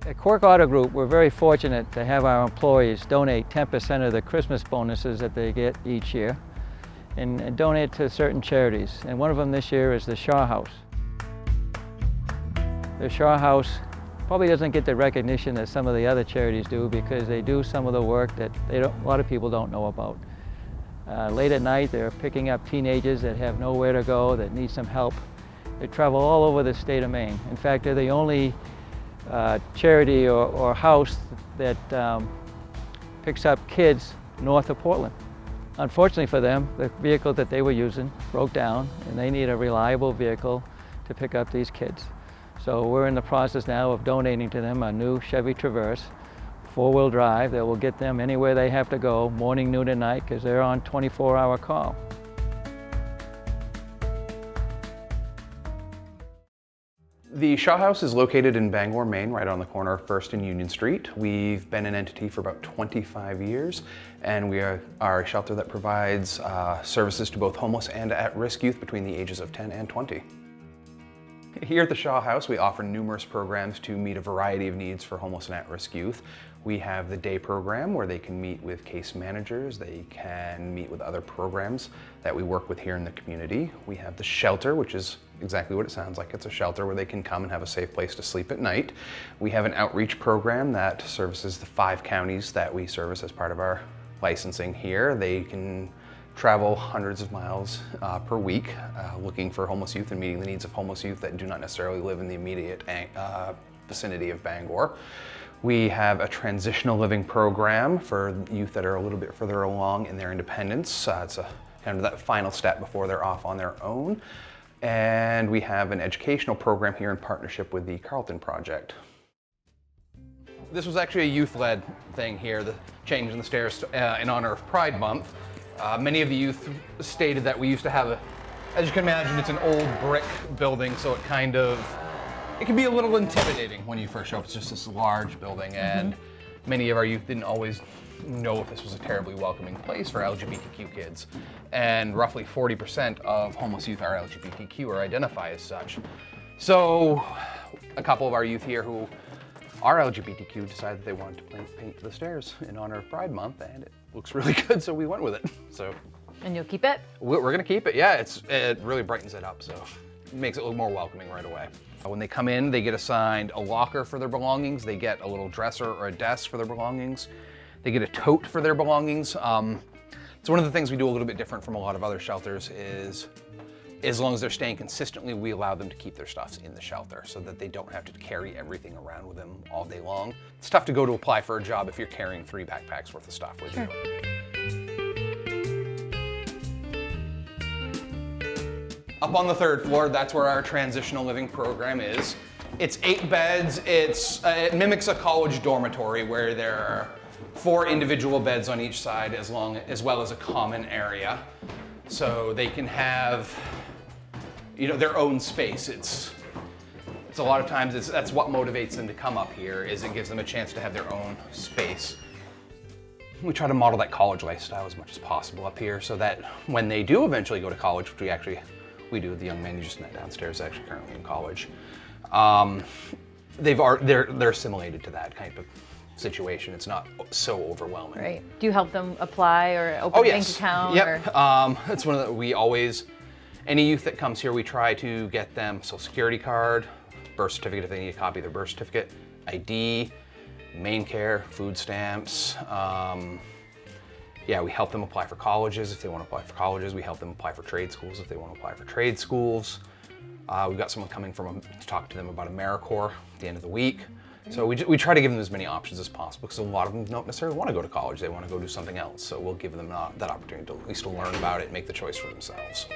At Quirk Auto Group, we're very fortunate to have our employees donate 10% of the Christmas bonuses that they get each year and donate to certain charities. And one of them this year is the Shaw House. The Shaw House probably doesn't get the recognition that some of the other charities do because they do some of the work that a lot of people don't know about. Late at night, they're picking up teenagers that have nowhere to go, that need some help. They travel all over the state of Maine. In fact, they're the only charity or house that picks up kids north of Portland. Unfortunately for them, the vehicle that they were using broke down and they need a reliable vehicle to pick up these kids. So we're in the process now of donating to them a new Chevy Traverse, four-wheel drive that will get them anywhere they have to go, morning, noon, and night, because they're on 24-hour call. The Shaw House is located in Bangor, Maine, right on the corner of First and Union Street. We've been an entity for about 25 years, and we are a shelter that provides services to both homeless and at-risk youth between the ages of 10 and 20. Here at the Shaw House, we offer numerous programs to meet a variety of needs for homeless and at-risk youth. We have the day program where they can meet with case managers, they can meet with other programs that we work with here in the community. We have the shelter, which is exactly what it sounds like. It's a shelter where they can come and have a safe place to sleep at night. We have an outreach program that services the 5 counties that we service as part of our licensing here. They can travel hundreds of miles per week looking for homeless youth and meeting the needs of homeless youth that do not necessarily live in the immediate vicinity of Bangor. We have a transitional living program for youth that are a little bit further along in their independence. It's kind of that final step before they're off on their own. And we have an educational program here in partnership with the Carlton Project. This was actually a youth-led thing here, the change in the stairs in honor of Pride Month. Many of the youth stated that we used to have as you can imagine, it's an old brick building, so it can be a little intimidating when you first show up. It's just this large building, and many of our youth didn't always know if this was a terribly welcoming place for LGBTQ kids. And roughly 40% of homeless youth are LGBTQ or identify as such. So a couple of our youth here who are LGBTQ decided they wanted to paint the stairs in honor of Pride Month, and it looks really good, so we went with it. So. And you'll keep it? We're gonna keep it, yeah. It really brightens it up, so it makes it look more welcoming right away. When they come in, they get assigned a locker for their belongings. They get a little dresser or a desk for their belongings. They get a tote for their belongings. So one of the things we do a little bit different from a lot of other shelters is, as long as they're staying consistently, we allow them to keep their stuff in the shelter so that they don't have to carry everything around with them all day long. It's tough to go to apply for a job if you're carrying 3 backpacks worth of stuff with you. Up on the 3rd floor, that's where our transitional living program is. It's 8 beds. It mimics a college dormitory where there are 4 individual beds on each side as well as a common area. So they can have, their own space. It's a lot of times that's what motivates them to come up here, is it gives them a chance to have their own space. We try to model that college lifestyle as much as possible up here so that when they do eventually go to college, which we do, the young man you just met downstairs is actually currently in college, they're assimilated to that kind of situation. It's not so overwhelming. Right. Do you help them apply or open a bank account? Yep. It's one of the, any youth that comes here, we try to get them Social Security card, birth certificate if they need a copy of their birth certificate, ID, main care, food stamps. Yeah, we help them apply for colleges if they want to apply for colleges. We help them apply for trade schools if they want to apply for trade schools. We've got someone coming to talk to them about AmeriCorps at the end of the week. So we try to give them as many options as possible because a lot of them don't necessarily want to go to college. They want to go do something else. So we'll give them that opportunity to at least learn about it and make the choice for themselves.